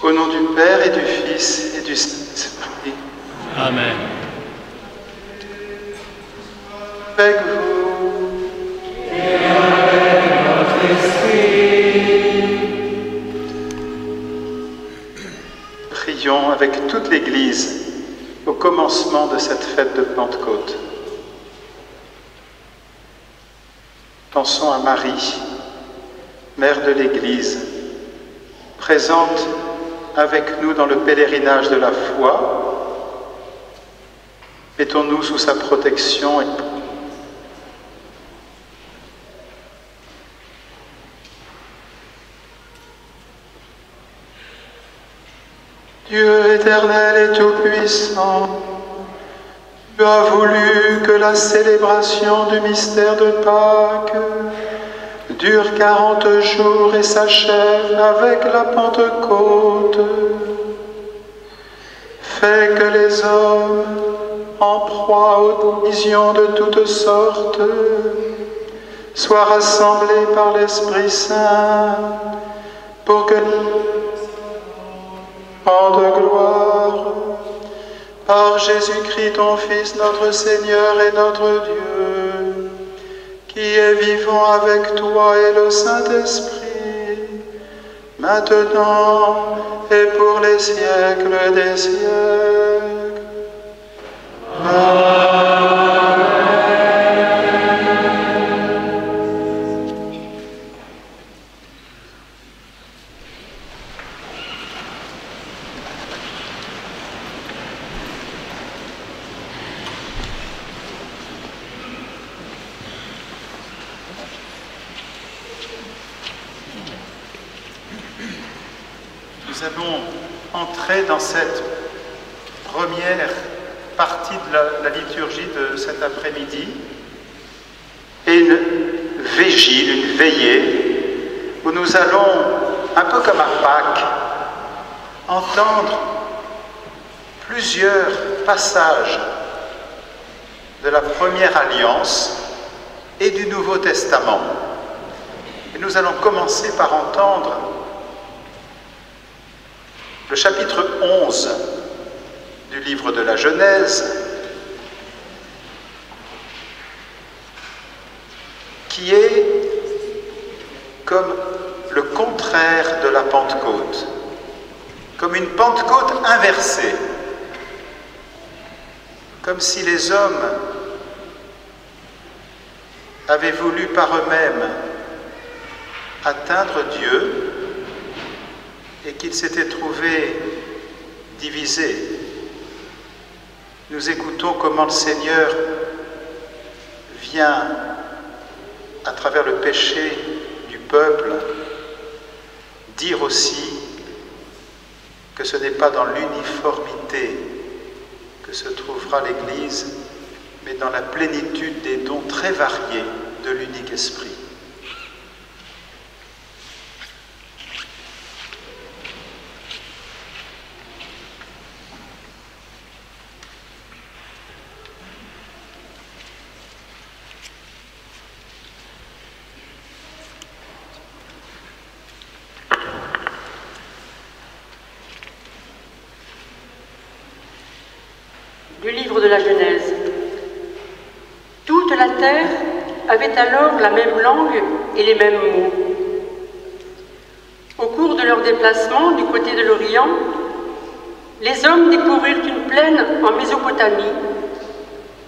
Au nom du Père et du Fils et du Saint-Esprit. Amen. Avec vous. Et avec votre esprit. Prions avec toute l'Église au commencement de cette fête de Pentecôte. Pensons à Marie, mère de l'Église, présente avec nous dans le pèlerinage de la foi. Mettons-nous sous sa protection et Dieu éternel et tout-puissant, tu as voulu que la célébration du mystère de Pâques dure 40 jours et s'achève avec la Pentecôte. Fais que les hommes, en proie aux divisions de toutes sortes, soient rassemblés par l'Esprit Saint pour que de gloire, par Jésus-Christ ton Fils, notre Seigneur et notre Dieu, qui est vivant avec toi et le Saint-Esprit, maintenant et pour les siècles des siècles. Amen. Nous allons entrer dans cette première partie de la liturgie de cet après-midi et une vigile, une veillée, où nous allons, un peu comme à Pâques, entendre plusieurs passages de la Première Alliance et du Nouveau Testament. Et nous allons commencer par entendre le chapitre 11 du livre de la Genèse, qui est comme le contraire de la Pentecôte, comme une Pentecôte inversée, comme si les hommes avaient voulu par eux-mêmes atteindre Dieu et qu'ils s'étaient trouvés divisés. Nous écoutons comment le Seigneur vient, à travers le péché du peuple, dire aussi que ce n'est pas dans l'uniformité que se trouvera l'Église, mais dans la plénitude des dons très variés de l'unique Esprit. Du livre de la Genèse. Toute la terre avait alors la même langue et les mêmes mots. Au cours de leur déplacement du côté de l'Orient, les hommes découvrirent une plaine en Mésopotamie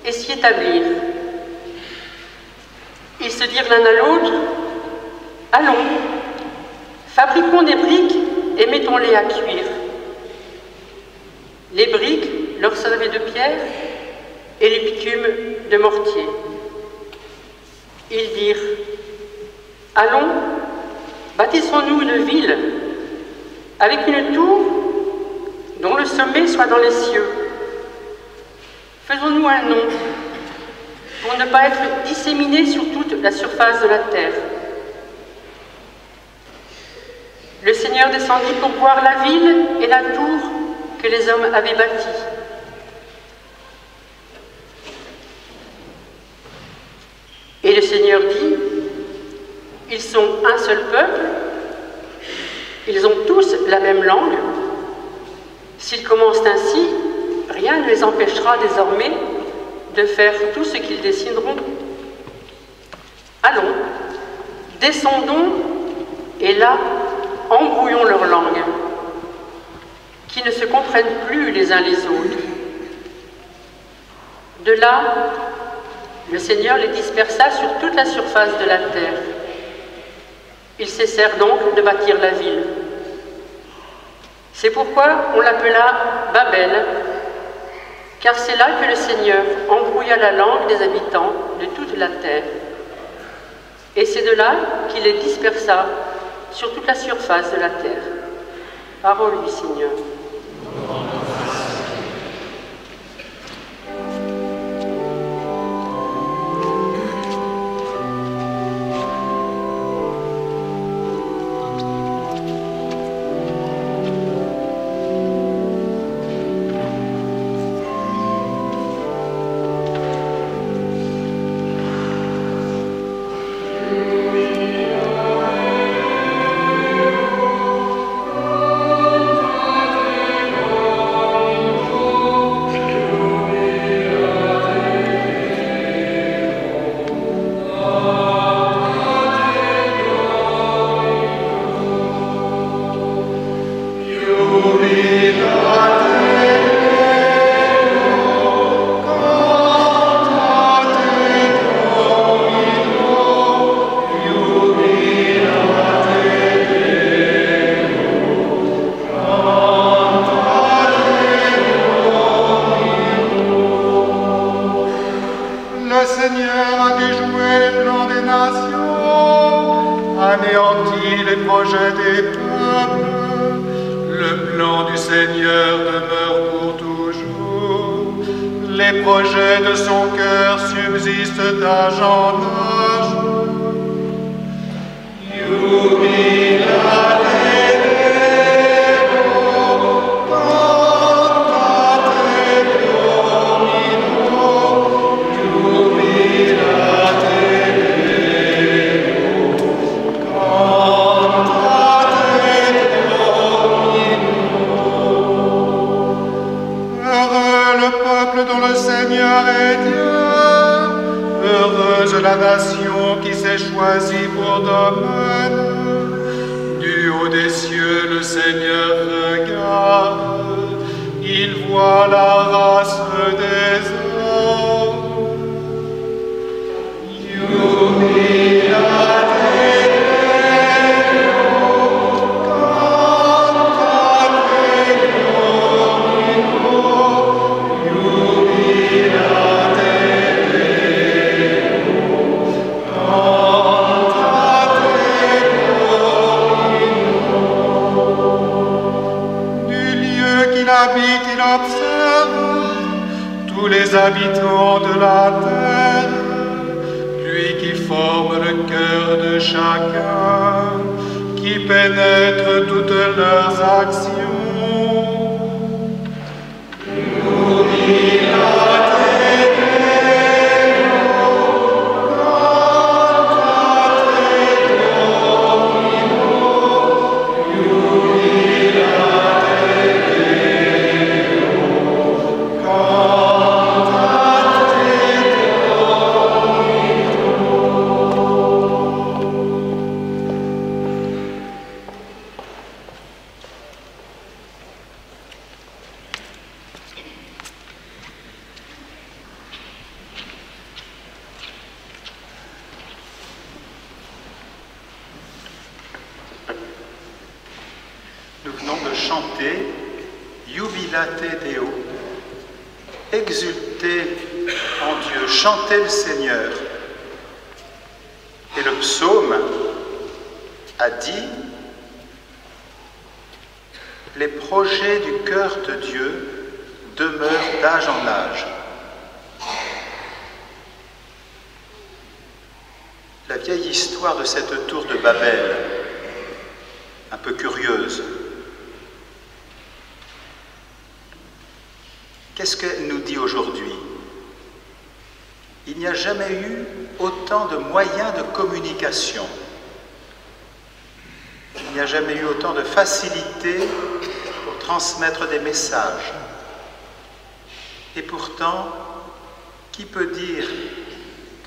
et s'y établirent. Ils se dirent l'un à l'autre, « Allons, fabriquons des briques et mettons-les à cuire. » Les briques leur servaient de pierre et les bitumes de mortier. Ils dirent, « Allons, bâtissons-nous une ville avec une tour dont le sommet soit dans les cieux. Faisons-nous un nom pour ne pas être disséminés sur toute la surface de la terre. » Le Seigneur descendit pour voir la ville et la tour que les hommes avaient bâtie. Et le Seigneur dit, « Ils sont un seul peuple, ils ont tous la même langue, S'ils commencent ainsi, rien ne les empêchera désormais de faire tout ce qu'ils décideront. Allons, descendons et là, embrouillons leur langue, qui ne se comprennent plus les uns les autres. De là, le Seigneur les dispersa sur toute la surface de la terre. Ils cessèrent donc de bâtir la ville. C'est pourquoi on l'appela Babel, car c'est là que le Seigneur embrouilla la langue des habitants de toute la terre. Et c'est de là qu'il les dispersa sur toute la surface de la terre. Parole du Seigneur. Nous venons de chanter Jubilate Deo, exulter en Dieu, chanter le Seigneur. Et le psaume a dit: les projets du cœur de Dieu demeurent d'âge en âge. La vieille histoire de cette tour de Babel, un peu curieuse. Qu'est-ce qu'elle nous dit aujourd'hui? Il n'y a jamais eu autant de moyens de communication. Il n'y a jamais eu autant de facilité pour transmettre des messages. Et pourtant, qui peut dire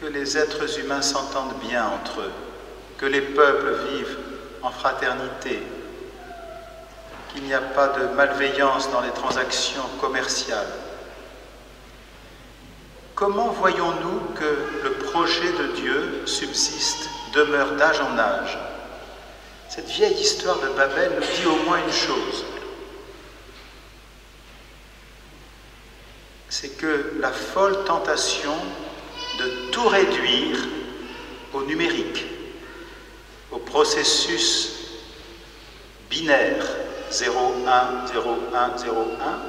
que les êtres humains s'entendent bien entre eux, que les peuples vivent en fraternité, qu'il n'y a pas de malveillance dans les transactions commerciales? Comment voyons-nous que le projet de Dieu subsiste, demeure d'âge en âge? Cette vieille histoire de Babel nous dit au moins une chose, c'est que la folle tentation de tout réduire au numérique, au processus binaire 0, 1, 0, 1, 0, 1,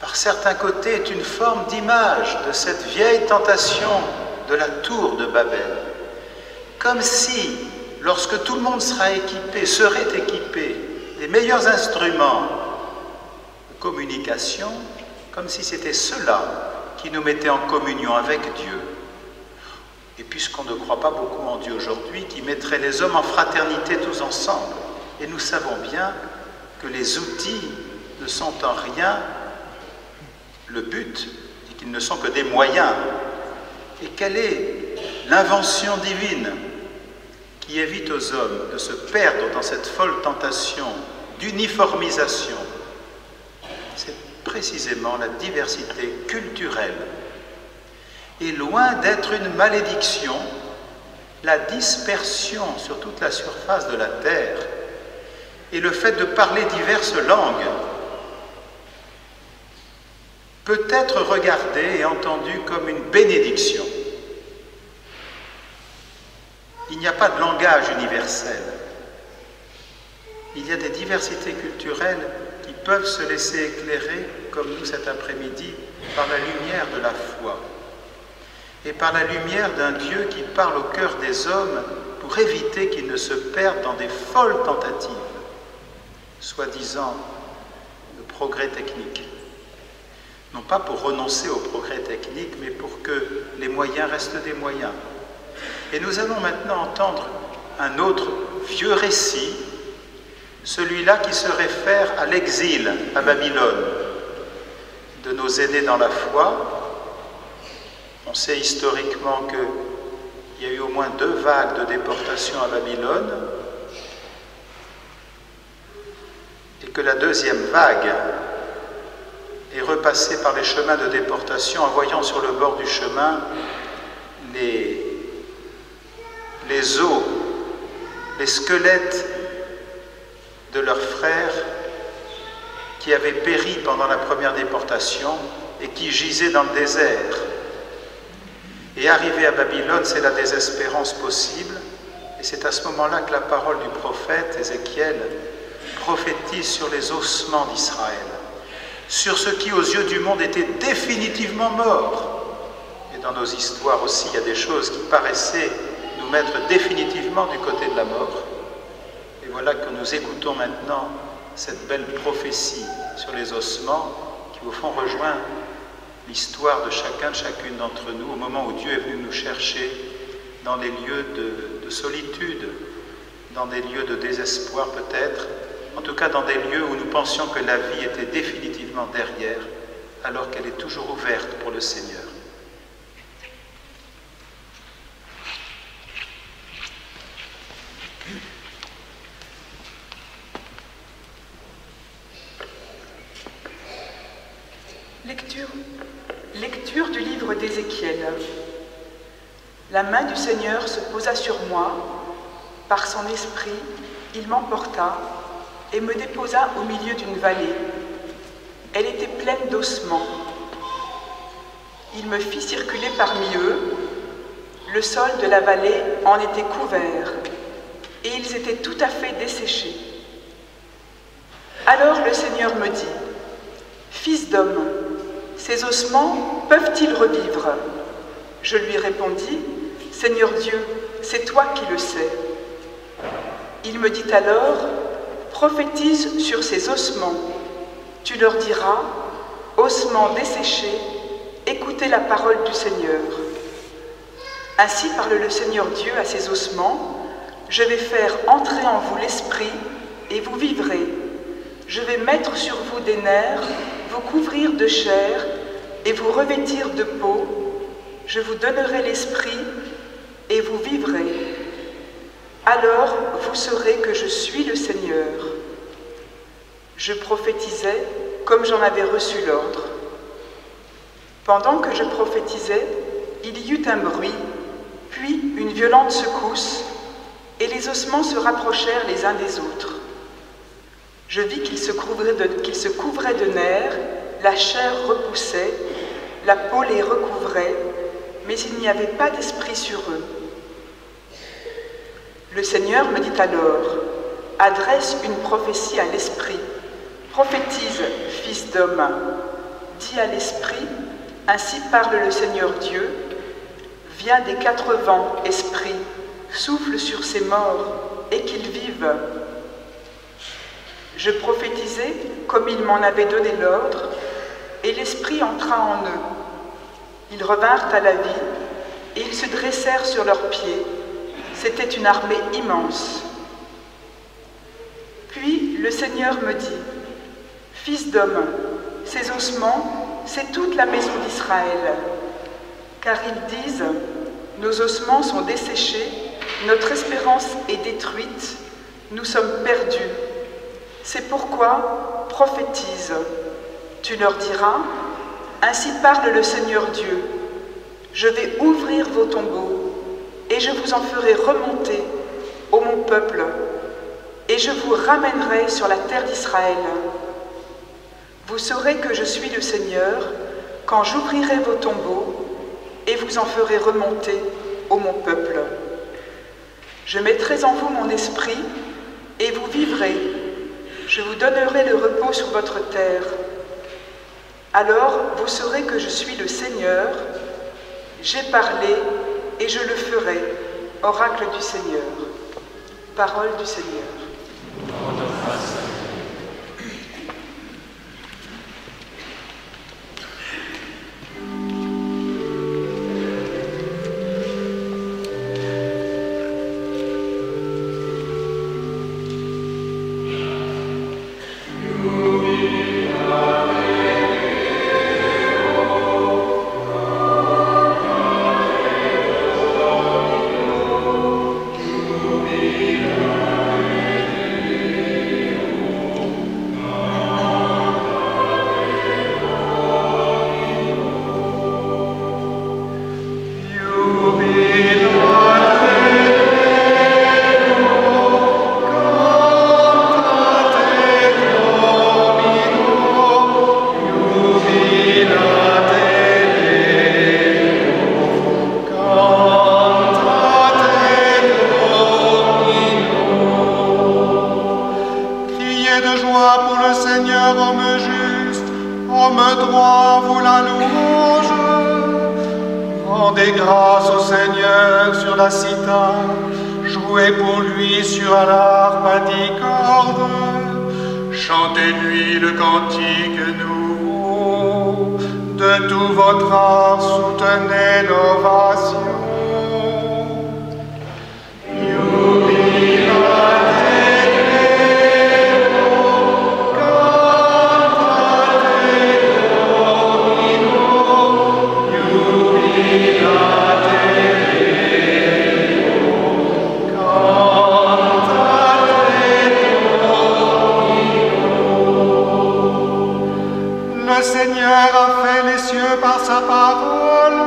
par certains côtés est une forme d'image de cette vieille tentation de la tour de Babel. Comme si, lorsque tout le monde serait équipé des meilleurs instruments de communication, comme si c'était cela qui nous mettait en communion avec Dieu. Et puisqu'on ne croit pas beaucoup en Dieu aujourd'hui, qui mettrait les hommes en fraternité tous ensemble. Et nous savons bien que les outils ne sont en rien le but, et qu'ils ne sont que des moyens. Et quelle est l'invention divine qui évite aux hommes de se perdre dans cette folle tentation d'uniformisation? C'est précisément la diversité culturelle. Et loin d'être une malédiction, la dispersion sur toute la surface de la terre et le fait de parler diverses langues peut être regardé et entendu comme une bénédiction. Il n'y a pas de langage universel. Il y a des diversités culturelles qui peuvent se laisser éclairer, comme nous cet après-midi, par la lumière de la foi et par la lumière d'un Dieu qui parle au cœur des hommes pour éviter qu'ils ne se perdent dans des folles tentatives, soi-disant de progrès technique. Non pas pour renoncer au progrès technique, mais pour que les moyens restent des moyens. Et nous allons maintenant entendre un autre vieux récit, celui-là qui se réfère à l'exil à Babylone de nos aînés dans la foi. On sait historiquement qu'il y a eu au moins 2 vagues de déportation à Babylone et que la 2e vague est repassée par les chemins de déportation en voyant sur le bord du chemin les os, les squelettes de leurs frères qui avaient péri pendant la première déportation et qui gisaient dans le désert. Et arrivé à Babylone, c'est la désespérance possible, et c'est à ce moment-là que la parole du prophète Ézéchiel prophétise sur les ossements d'Israël, sur ce qui aux yeux du monde était définitivement mort. Et dans nos histoires aussi, il y a des choses qui paraissaient nous mettre définitivement du côté de la mort. Et voilà que nous écoutons maintenant cette belle prophétie sur les ossements qui au fond rejoint l'histoire de chacune d'entre nous au moment où Dieu est venu nous chercher dans les lieux de solitude, dans des lieux de désespoir peut-être, en tout cas dans des lieux où nous pensions que la vie était définitivement derrière, alors qu'elle est toujours ouverte pour le Seigneur. Lecture du livre d'Ézéchiel. La main du Seigneur se posa sur moi, par son esprit, il m'emporta et me déposa au milieu d'une vallée. Elle était pleine d'ossements. Il me fit circuler parmi eux. Le sol de la vallée en était couvert, et ils étaient tout à fait desséchés. Alors le Seigneur me dit, « Fils d'homme, ces ossements peuvent-ils revivre ?» Je lui répondis, « Seigneur Dieu, c'est toi qui le sais. » Il me dit alors, « Prophétise sur ces ossements. Tu leur diras, ossements desséchés, écoutez la parole du Seigneur. Ainsi parle le Seigneur Dieu à ces ossements, je vais faire entrer en vous l'esprit et vous vivrez. Je vais mettre sur vous des nerfs, vous couvrir de chair et vous revêtir de peau. Je vous donnerai l'esprit et vous vivrez. Alors vous saurez que je suis le Seigneur. Je prophétisais comme j'en avais reçu l'ordre. Pendant que je prophétisais, il y eut un bruit, puis une violente secousse, et les ossements se rapprochèrent les uns des autres. Je vis qu'ils se couvraient de nerfs, la chair repoussait, la peau les recouvrait, mais il n'y avait pas d'esprit sur eux. Le Seigneur me dit alors, « Adresse une prophétie à l'esprit, prophétise, fils d'homme, dis à l'esprit, ainsi parle le Seigneur Dieu, viens des 4 vents, esprit, souffle sur ces morts, et qu'ils vivent. » Je prophétisai comme il m'en avait donné l'ordre, et l'esprit entra en eux. Ils revinrent à la vie, et ils se dressèrent sur leurs pieds. C'était une armée immense. Puis le Seigneur me dit, « Fils d'homme, ces ossements, c'est toute la maison d'Israël. Car ils disent, nos ossements sont desséchés, notre espérance est détruite, nous sommes perdus. C'est pourquoi prophétise. Tu leur diras, ainsi parle le Seigneur Dieu, je vais ouvrir vos tombeaux, et je vous en ferai remonter, ô mon peuple, et je vous ramènerai sur la terre d'Israël. Vous saurez que je suis le Seigneur, quand j'ouvrirai vos tombeaux, et vous en ferai remonter, ô mon peuple. Je mettrai en vous mon esprit, et vous vivrez. Je vous donnerai le repos sur votre terre. Alors vous saurez que je suis le Seigneur, j'ai parlé et je le ferai, oracle du Seigneur. Parole du Seigneur. Rendez grâce au Seigneur sur la cithare, jouez pour lui sur un harpe à 10 cordes, chantez-lui le cantique nouveau, de tout votre art soutenez l'ovation. Le Seigneur a fait les cieux par sa parole,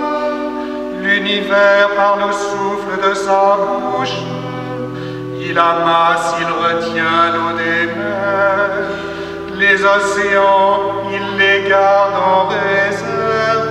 l'univers par le souffle de sa bouche. Il amasse, il retient l'eau des mers, les océans, il les garde en réserve.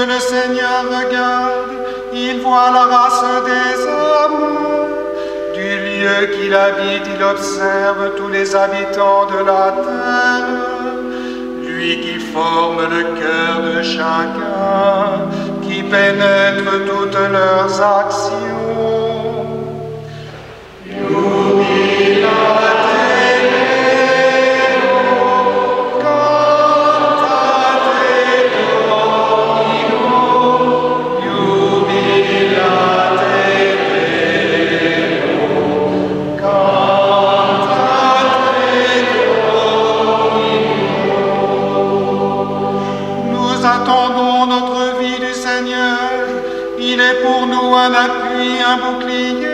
Le Seigneur regarde, il voit la race des hommes. Du lieu qu'il habite, il observe tous les habitants de la terre. Lui qui forme le cœur de de chacun, qui pénètre toutes leurs actions. Un appui, un bouclier,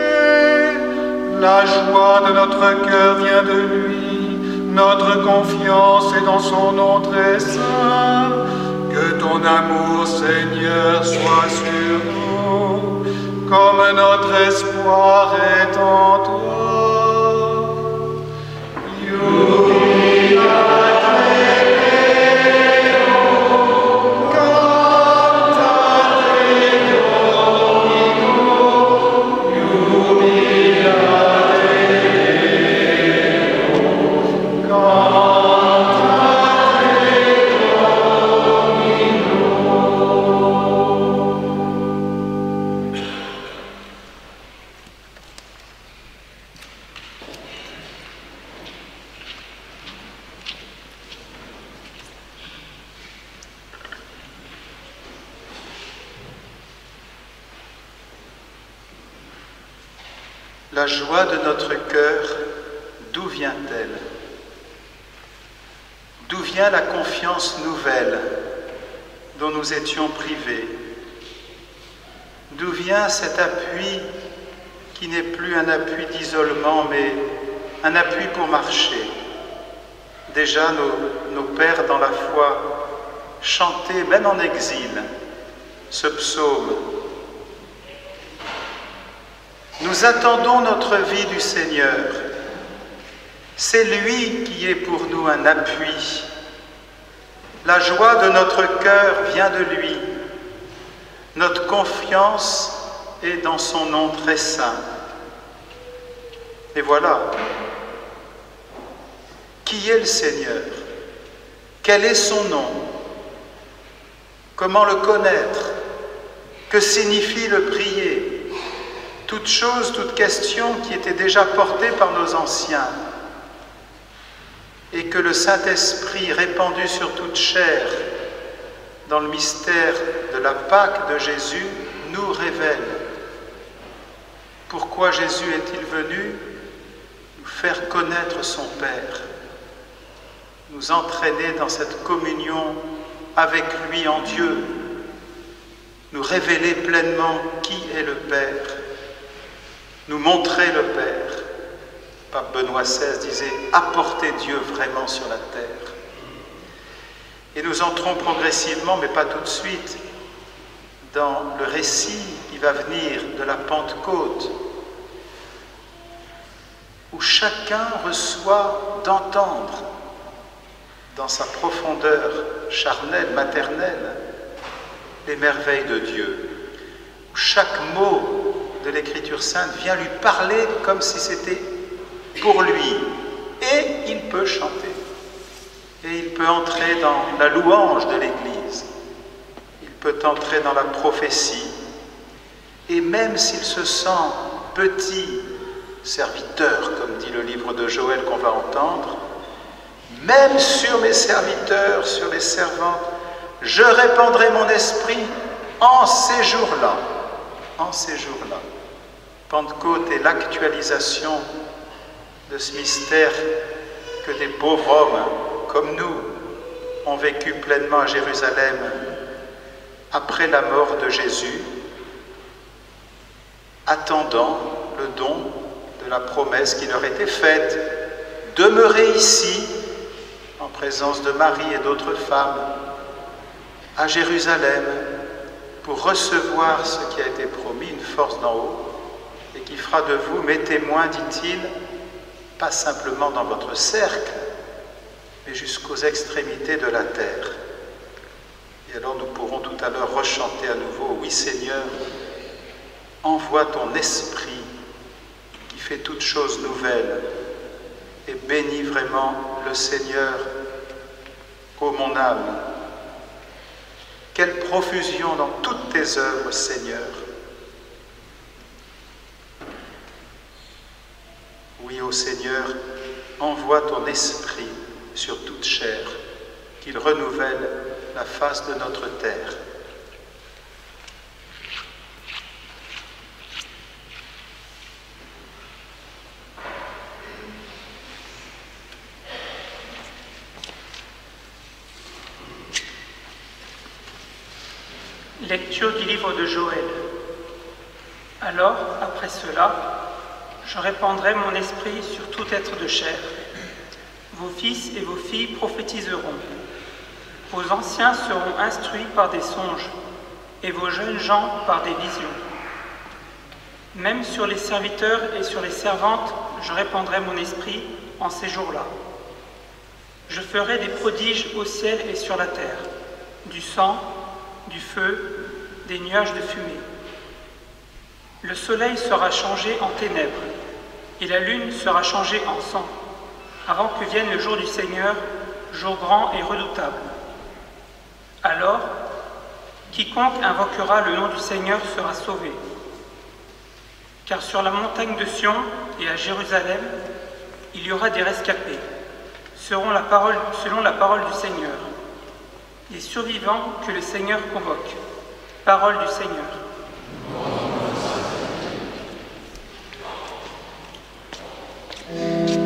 la joie de notre cœur vient de lui, notre confiance est dans son nom très saint. Que ton amour, Seigneur, soit sur nous, comme notre espoir est en toi. La joie de notre cœur, d'où vient-elle? D'où vient la confiance nouvelle dont nous étions privés? D'où vient cet appui qui n'est plus un appui d'isolement, mais un appui pour marcher? Déjà, nos pères dans la foi chantaient, même en exil, ce psaume. Nous attendons notre vie du Seigneur. C'est lui qui est pour nous un appui. La joie de notre cœur vient de lui. Notre confiance est dans son nom très saint. Et voilà. Qui est le Seigneur? Quel est son nom? Comment le connaître? Que signifie le prier? Toute chose, toute question qui était déjà portée par nos anciens et que le Saint-Esprit répandu sur toute chair dans le mystère de la Pâque de Jésus nous révèle. Pourquoi Jésus est-il venu? Nous faire connaître son Père, nous entraîner dans cette communion avec lui en Dieu, nous révéler pleinement qui est le Père, nous montrer le Père. Pape Benoît XVI disait « Apporter Dieu vraiment sur la terre ». Et nous entrons progressivement, mais pas tout de suite, dans le récit qui va venir de la Pentecôte, où chacun reçoit d'entendre dans sa profondeur charnelle, maternelle, les merveilles de Dieu, où chaque mot de l'Écriture sainte vient lui parler comme si c'était pour lui. Et il peut chanter. Et il peut entrer dans la louange de l'Église. Il peut entrer dans la prophétie. Et même s'il se sent petit serviteur, comme dit le livre de Joël qu'on va entendre, même sur mes serviteurs, sur les servantes, je répandrai mon esprit en ces jours-là. En ces jours-là. Pentecôte est l'actualisation de ce mystère que des pauvres hommes comme nous ont vécu pleinement à Jérusalem après la mort de Jésus, attendant le don de la promesse qui leur était faite, demeurer ici, en présence de Marie et d'autres femmes, à Jérusalem, pour recevoir ce qui a été promis, une force d'en haut, et qui fera de vous mes témoins, dit-il, pas simplement dans votre cercle, mais jusqu'aux extrémités de la terre. Et alors nous pourrons tout à l'heure rechanter à nouveau, oui Seigneur, envoie ton esprit qui fait toutes choses nouvelles et bénis vraiment le Seigneur, ô mon âme. Quelle profusion dans toutes tes œuvres, Seigneur. Oui, ô Seigneur, envoie ton esprit sur toute chair, qu'il renouvelle la face de notre terre. Lecture du livre de Joël. Alors, après cela, je répandrai mon esprit sur tout être de chair. Vos fils et vos filles prophétiseront. Vos anciens seront instruits par des songes, et vos jeunes gens par des visions. Même sur les serviteurs et sur les servantes, je répandrai mon esprit en ces jours-là. Je ferai des prodiges au ciel et sur la terre, du sang, du feu, des nuages de fumée. Le soleil sera changé en ténèbres, et la lune sera changée en sang, avant que vienne le jour du Seigneur, jour grand et redoutable. Alors, quiconque invoquera le nom du Seigneur sera sauvé. Car sur la montagne de Sion et à Jérusalem, il y aura des rescapés, selon la parole du Seigneur, les survivants que le Seigneur convoque. Parole du Seigneur. Amen.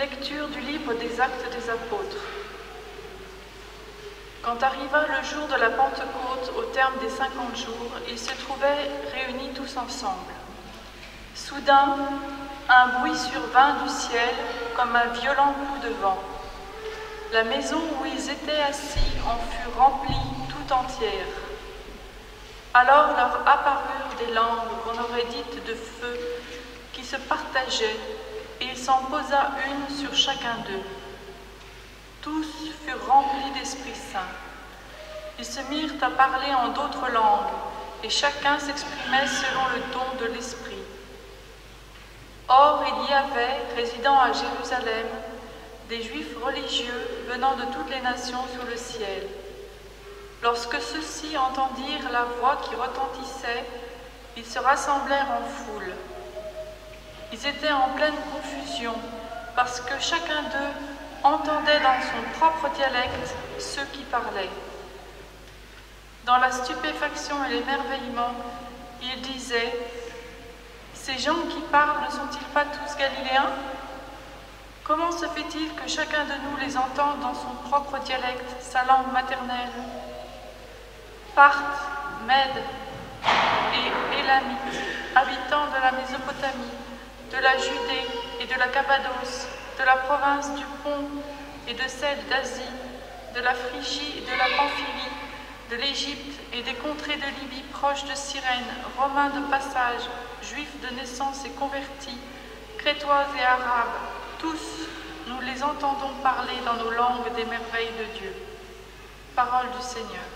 Lecture du livre des Actes des Apôtres. Quand arriva le jour de la Pentecôte, au terme des 50 jours, ils se trouvaient réunis tous ensemble. Soudain, un bruit survint du ciel comme un violent coup de vent. La maison où ils étaient assis en fut remplie tout entière. Alors leur apparurent des langues qu'on aurait dites de feu, qui se partageaient, et il s'en posa une sur chacun d'eux. Tous furent remplis d'Esprit Saint. Ils se mirent à parler en d'autres langues, et chacun s'exprimait selon le don de l'Esprit. Or, il y avait, résidant à Jérusalem, des Juifs religieux venant de toutes les nations sous le ciel. Lorsque ceux-ci entendirent la voix qui retentissait, ils se rassemblèrent en foule. Ils étaient en pleine confusion, parce que chacun d'eux entendait dans son propre dialecte ceux qui parlaient. Dans la stupéfaction et l'émerveillement, ils disaient « Ces gens qui parlent ne sont-ils pas tous galiléens? Comment se fait-il que chacun de nous les entende dans son propre dialecte, sa langue maternelle? Parthes, Mèdes et Élamites, habitants de la Mésopotamie, de la Judée et de la Cappadoce, de la province du Pont et de celle d'Asie, de la Phrygie et de la Pamphylie, de l'Égypte et des contrées de Libye proches de Cyrène, Romains de passage, Juifs de naissance et convertis, Crétois et Arabes, tous, nous les entendons parler dans nos langues des merveilles de Dieu. Parole du Seigneur.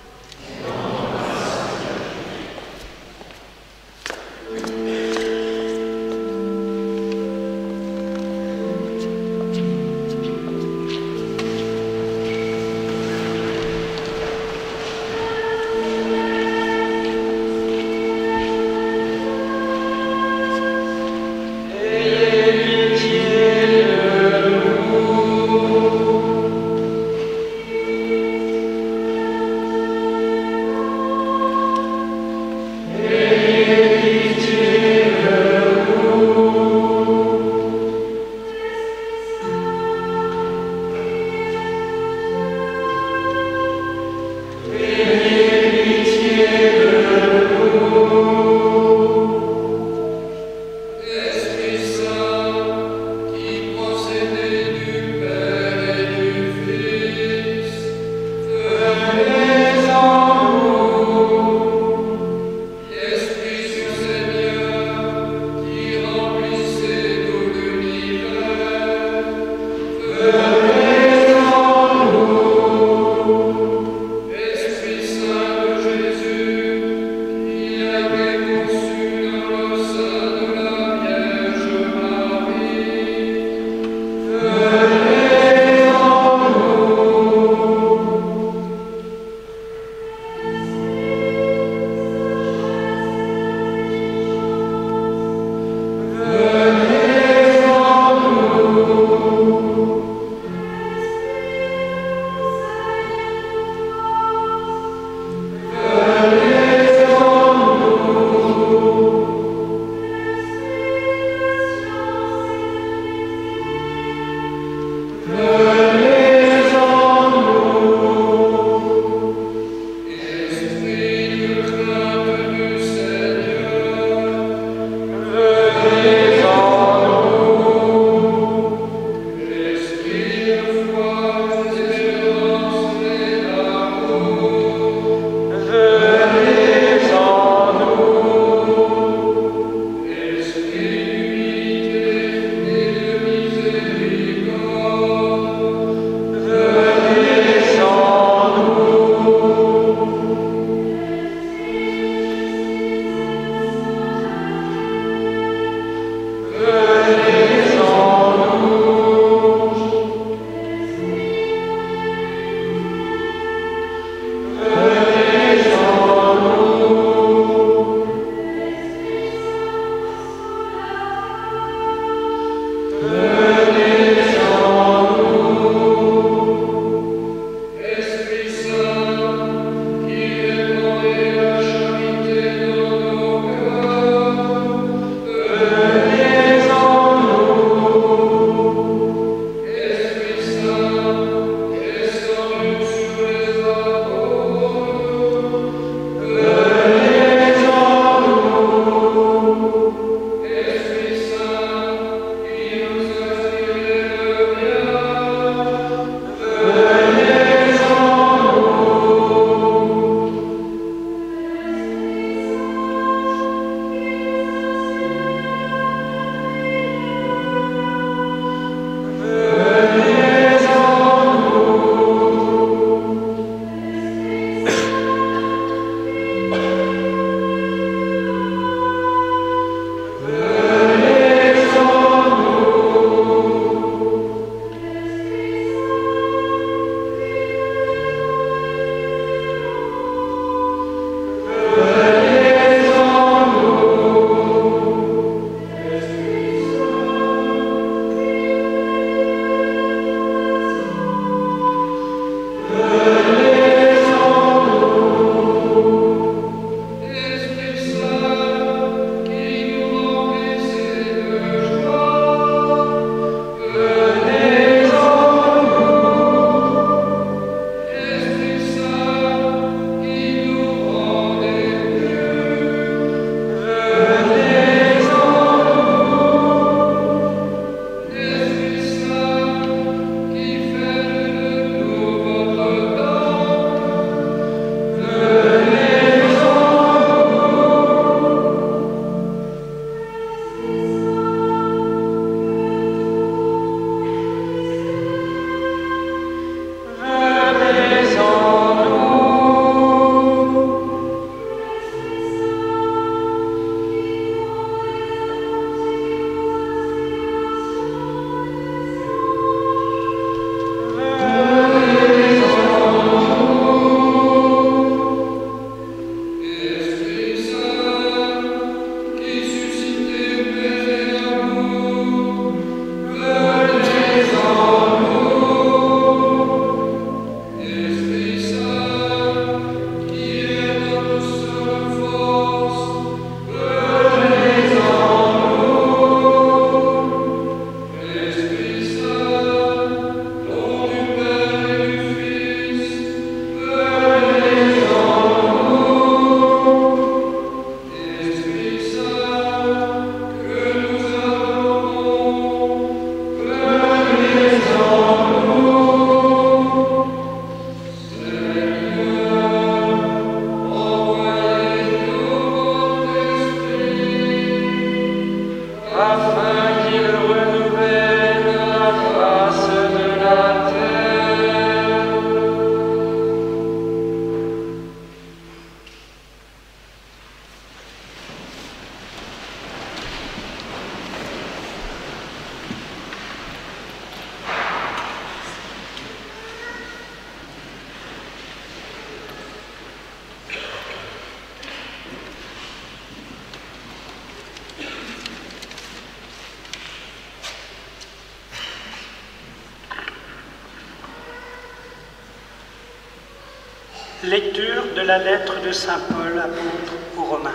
Lecture de la lettre de saint Paul, apôtre aux Romains.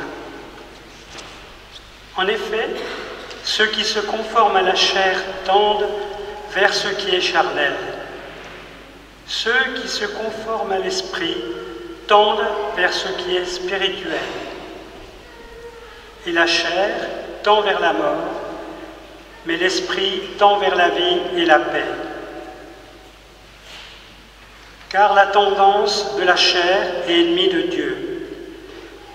En effet, ceux qui se conforment à la chair tendent vers ce qui est charnel. Ceux qui se conforment à l'esprit tendent vers ce qui est spirituel. Et la chair tend vers la mort, mais l'esprit tend vers la vie et la paix. Car la tendance de la chair est ennemie de Dieu.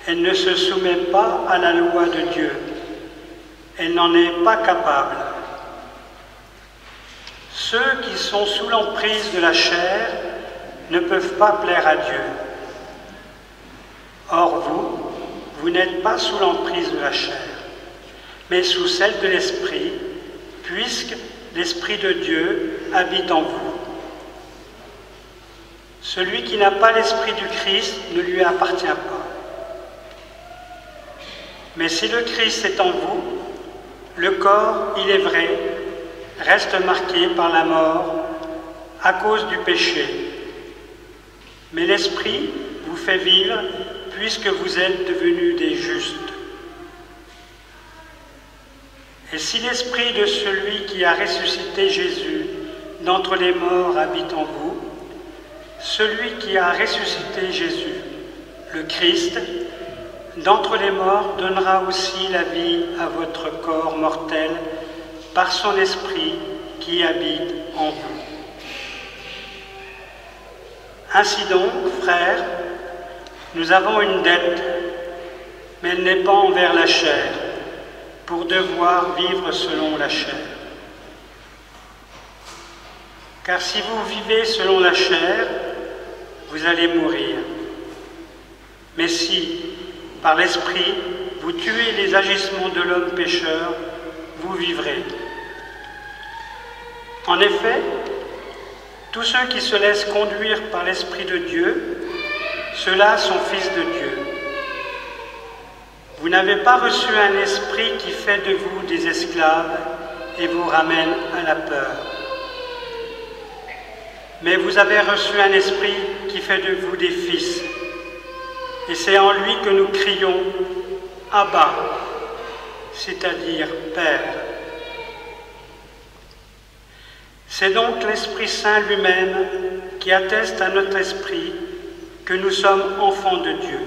Elle ne se soumet pas à la loi de Dieu. Elle n'en est pas capable. Ceux qui sont sous l'emprise de la chair ne peuvent pas plaire à Dieu. Or vous n'êtes pas sous l'emprise de la chair, mais sous celle de l'esprit, puisque l'Esprit de Dieu habite en vous. Celui qui n'a pas l'Esprit du Christ ne lui appartient pas. Mais si le Christ est en vous, le corps, il est vrai, reste marqué par la mort à cause du péché. Mais l'Esprit vous fait vivre puisque vous êtes devenus des justes. Et si l'Esprit de celui qui a ressuscité Jésus d'entre les morts habite en vous, celui qui a ressuscité Jésus, le Christ, d'entre les morts donnera aussi la vie à votre corps mortel par son Esprit qui habite en vous. Ainsi donc, frères, nous avons une dette, mais elle n'est pas envers la chair, pour devoir vivre selon la chair. Car si vous vivez selon la chair, vous allez mourir. Mais si, par l'Esprit, vous tuez les agissements de l'homme pécheur, vous vivrez. En effet, tous ceux qui se laissent conduire par l'Esprit de Dieu, ceux-là sont fils de Dieu. Vous n'avez pas reçu un esprit qui fait de vous des esclaves et vous ramène à la peur. Mais vous avez reçu un esprit qui fait de vous des fils. Et c'est en lui que nous crions « Abba », c'est-à-dire « Père ». C'est donc l'Esprit Saint lui-même qui atteste à notre esprit que nous sommes enfants de Dieu.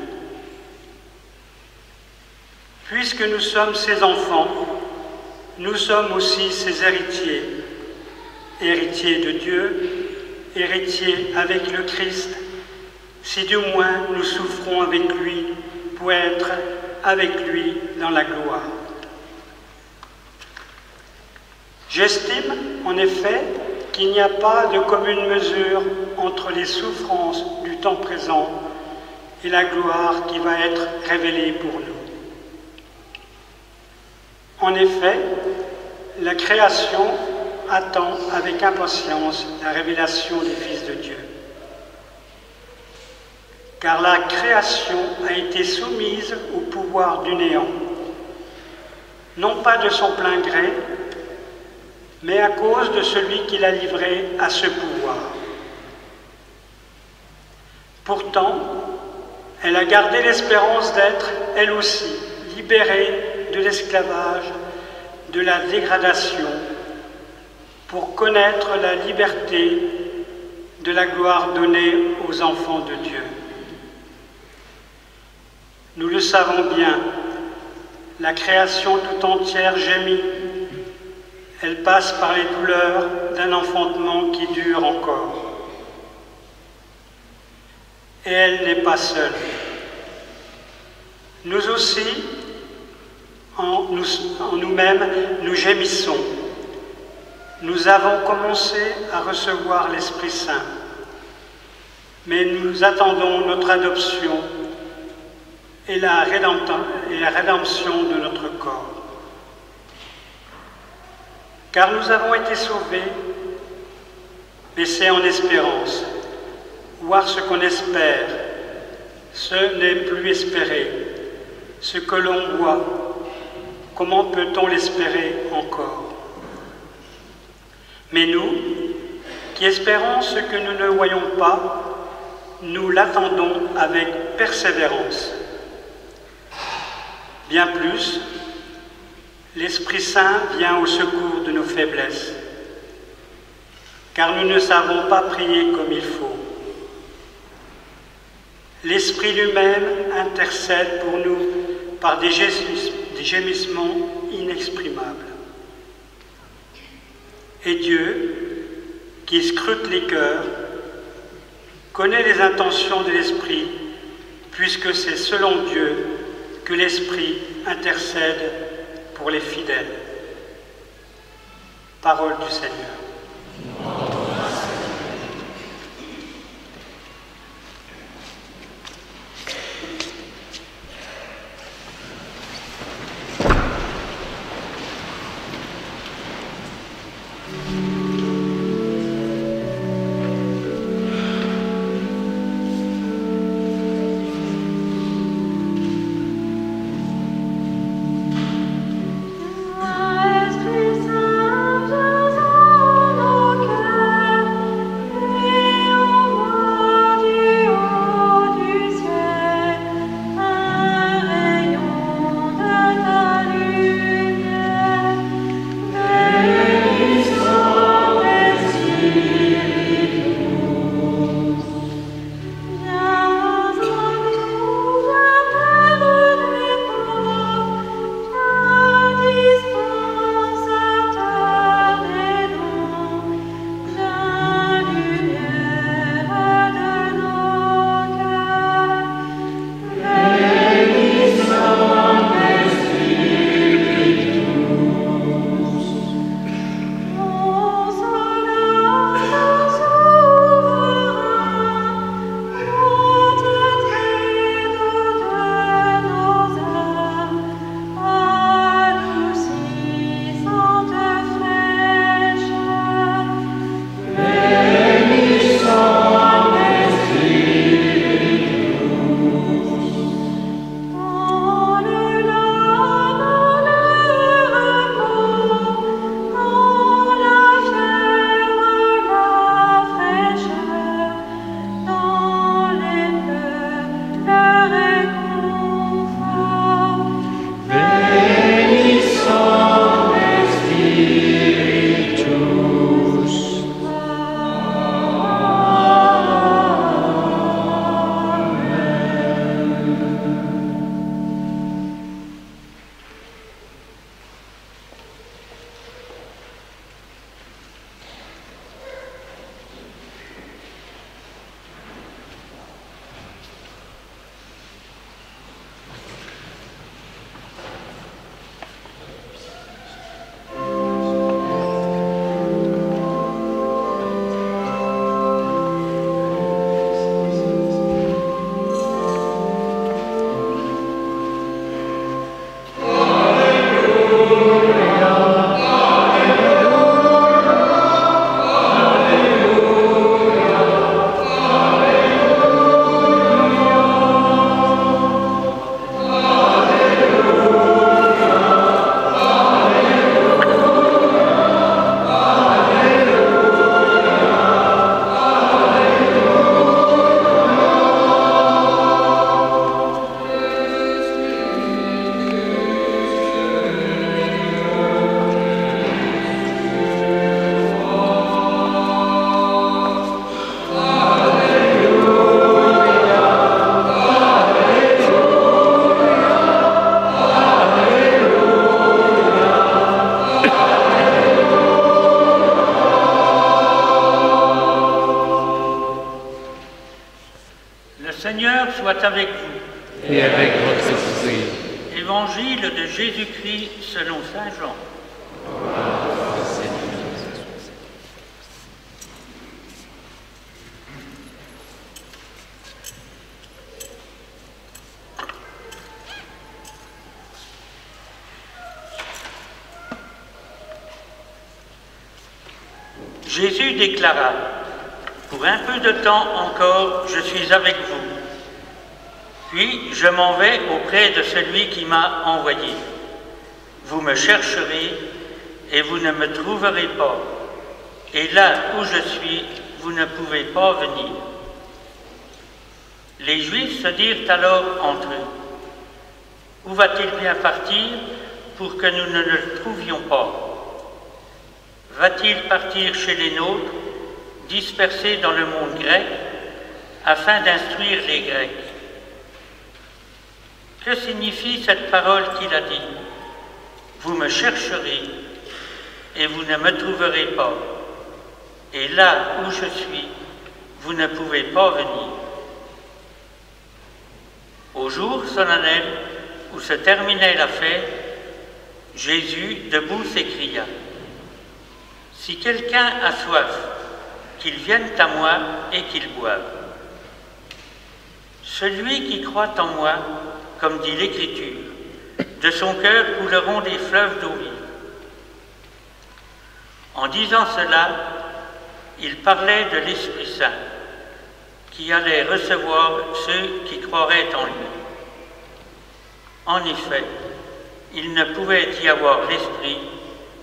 Puisque nous sommes ses enfants, nous sommes aussi ses héritiers, héritiers de Dieu, héritiers avec le Christ, si du moins nous souffrons avec lui pour être avec lui dans la gloire. J'estime, en effet, qu'il n'y a pas de commune mesure entre les souffrances du temps présent et la gloire qui va être révélée pour nous. En effet, la création attend avec impatience la révélation des fils de Dieu. Car la création a été soumise au pouvoir du néant, non pas de son plein gré, mais à cause de celui qui l'a livré à ce pouvoir. Pourtant, elle a gardé l'espérance d'être, elle aussi, libérée de l'esclavage, de la dégradation, pour connaître la liberté de la gloire donnée aux enfants de Dieu. Nous le savons bien, la création tout entière gémit. Elle passe par les douleurs d'un enfantement qui dure encore. Et elle n'est pas seule. Nous aussi, en nous-mêmes, nous gémissons. Nous avons commencé à recevoir l'Esprit Saint, mais nous attendons notre adoption et la rédemption de notre corps. Car nous avons été sauvés, mais c'est en espérance. Voir ce qu'on espère, ce n'est plus espérer. Ce que l'on voit, comment peut-on l'espérer encore? Mais nous, qui espérons ce que nous ne voyons pas, nous l'attendons avec persévérance. Bien plus, l'Esprit Saint vient au secours de nos faiblesses, car nous ne savons pas prier comme il faut. L'Esprit lui-même intercède pour nous par des gémissements inexprimables. Et Dieu, qui scrute les cœurs, connaît les intentions de l'Esprit, puisque c'est selon Dieu que l'Esprit intercède pour les fidèles. Parole du Seigneur. Seigneur soit avec vous. Et avec votre esprit. Évangile de Jésus-Christ selon saint Jean. Jésus déclara: « Pour un peu de temps encore, je suis avec vous. Puis je m'en vais auprès de celui qui m'a envoyé. Vous me chercherez et vous ne me trouverez pas. Et là où je suis, vous ne pouvez pas venir. Les Juifs se dirent alors entre eux, « Où va-t-il bien partir pour que nous ne le trouvions pas? Va-t-il partir chez les nôtres, dispersés dans le monde grec, afin d'instruire les Grecs? Que signifie cette parole qu'il a dit? Vous me chercherez et vous ne me trouverez pas. Et là où je suis, vous ne pouvez pas venir. » Au jour solennel où se terminait la fête, Jésus, debout, s'écria, « Si quelqu'un a soif, qu'il vienne à moi et qu'il boive. Celui qui croit en moi, comme dit l'Écriture, de son cœur couleront des fleuves d'eau vive. » En disant cela, il parlait de l'Esprit Saint, qui allait recevoir ceux qui croiraient en lui. En effet, il ne pouvait y avoir l'Esprit,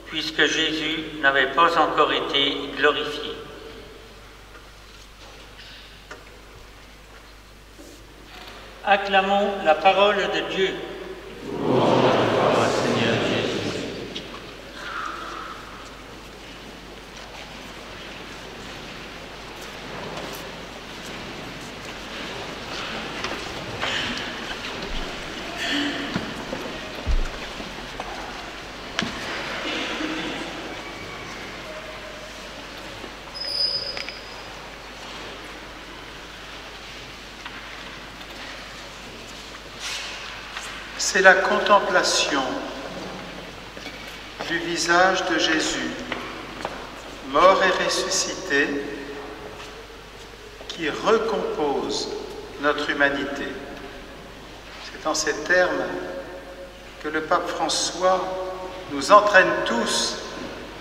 puisque Jésus n'avait pas encore été glorifié. Acclamons la parole de Dieu. Seigneur Jésus. C'est la contemplation du visage de Jésus, mort et ressuscité, qui recompose notre humanité. C'est en ces termes que le pape François nous entraîne tous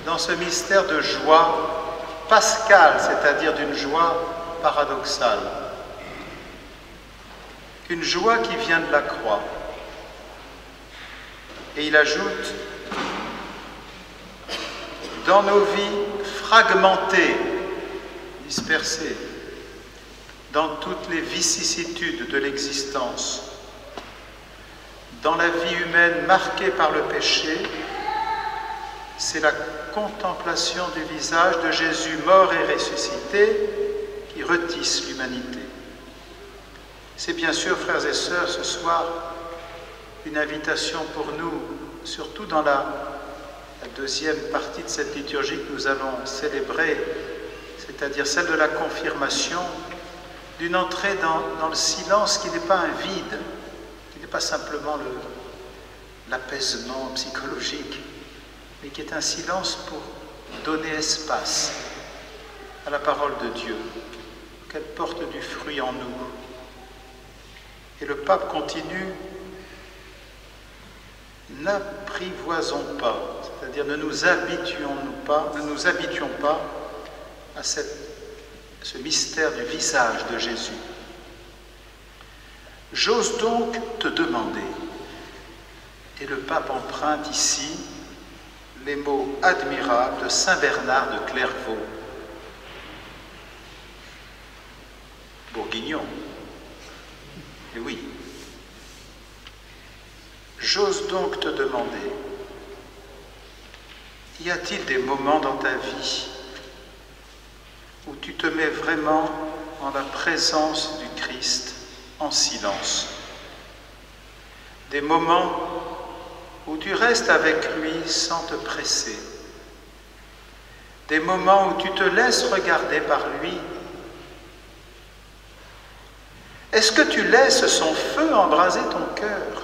dans ce mystère de joie pascale, c'est-à-dire d'une joie paradoxale. Une joie qui vient de la croix. Et il ajoute, dans nos vies fragmentées, dispersées, dans toutes les vicissitudes de l'existence, dans la vie humaine marquée par le péché, c'est la contemplation du visage de Jésus mort et ressuscité qui retisse l'humanité. C'est bien sûr, frères et sœurs, ce soir, une invitation pour nous, surtout dans la deuxième partie de cette liturgie que nous allons célébrer, c'est-à-dire celle de la confirmation, d'une entrée dans le silence qui n'est pas un vide, qui n'est pas simplement l'apaisement psychologique, mais qui est un silence pour donner espace à la parole de Dieu, qu'elle porte du fruit en nous. Et le pape continue, n'apprivoisons pas, c'est-à-dire ne nous habituons pas à ce mystère du visage de Jésus. J'ose donc te demander, et le pape emprunte ici les mots admirables de saint Bernard de Clairvaux, bourguignon. Et oui, j'ose donc te demander, y a-t-il des moments dans ta vie où tu te mets vraiment en la présence du Christ en silence? Des moments où tu restes avec lui sans te presser? Des moments où tu te laisses regarder par lui? Est-ce que tu laisses son feu embraser ton cœur?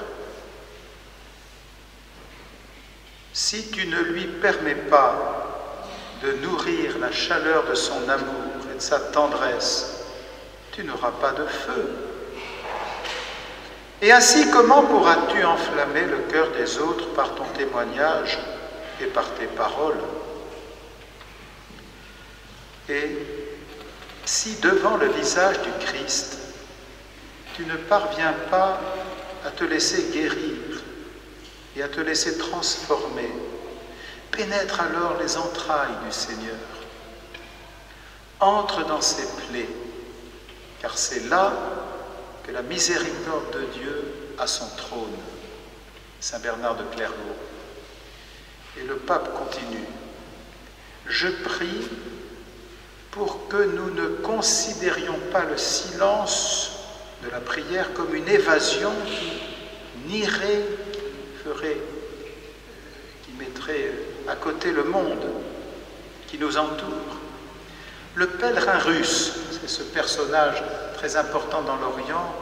Si tu ne lui permets pas de nourrir la chaleur de son amour et de sa tendresse, tu n'auras pas de feu. Et ainsi, comment pourras-tu enflammer le cœur des autres par ton témoignage et par tes paroles? Et si devant le visage du Christ, tu ne parviens pas à te laisser guérir et à te laisser transformer, pénètre alors les entrailles du Seigneur. Entre dans ses plaies, car c'est là que la miséricorde de Dieu a son trône. Saint Bernard de Clairvaux. Et le pape continue. Je prie pour que nous ne considérions pas le silence de la prière comme une évasion qui nierait, qui mettrait à côté le monde qui nous entoure. Le pèlerin russe, c'est ce personnage très important dans l'Orient,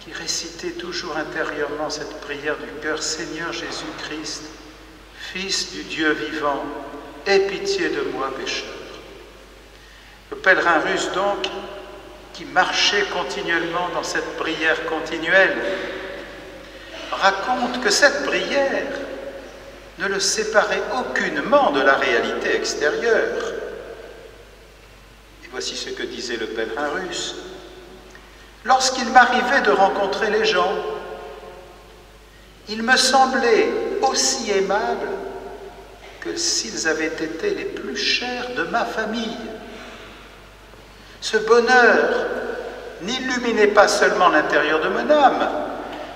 qui récitait toujours intérieurement cette prière du cœur, Seigneur Jésus-Christ, Fils du Dieu vivant, aie pitié de moi, pécheur. Le pèlerin russe, donc, qui marchait continuellement dans cette prière continuelle, raconte que cette prière ne le séparait aucunement de la réalité extérieure. Et voici ce que disait le pèlerin russe. Lorsqu'il m'arrivait de rencontrer les gens, il me semblait aussi aimable que s'ils avaient été les plus chers de ma famille. Ce bonheur n'illuminait pas seulement l'intérieur de mon âme,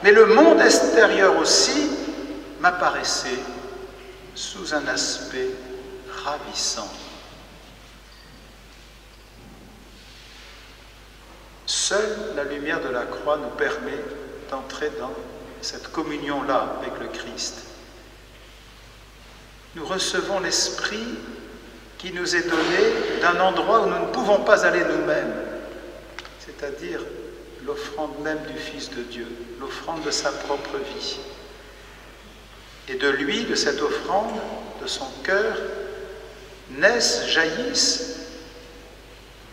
mais le monde extérieur aussi m'apparaissait sous un aspect ravissant. Seule la lumière de la croix nous permet d'entrer dans cette communion-là avec le Christ. Nous recevons l'Esprit qui nous est donné d'un endroit où nous ne pouvons pas aller nous-mêmes, c'est-à-dire l'offrande même du Fils de Dieu, l'offrande de sa propre vie. Et de lui, de cette offrande, de son cœur, naissent, jaillissent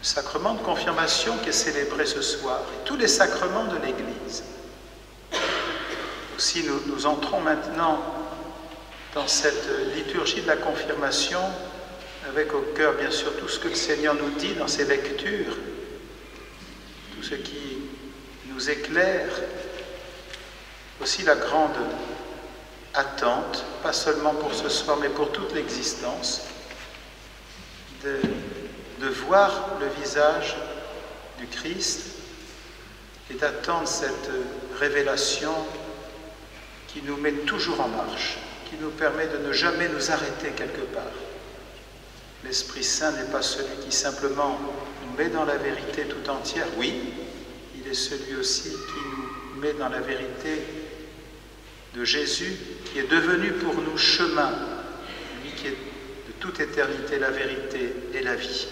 le sacrement de confirmation qui est célébré ce soir, et tous les sacrements de l'Église. Aussi, nous entrons maintenant dans cette liturgie de la confirmation, avec au cœur, bien sûr, tout ce que le Seigneur nous dit dans ses lectures, tout ce qui nous éclaire, aussi la grande attente, pas seulement pour ce soir, mais pour toute l'existence, de voir le visage du Christ et d'attendre cette révélation qui nous met toujours en marche, qui nous permet de ne jamais nous arrêter quelque part. L'Esprit Saint n'est pas celui qui simplement nous met dans la vérité tout entière. Oui, il est celui aussi qui nous met dans la vérité de Jésus, qui est devenu pour nous chemin, lui qui est de toute éternité la vérité et la vie.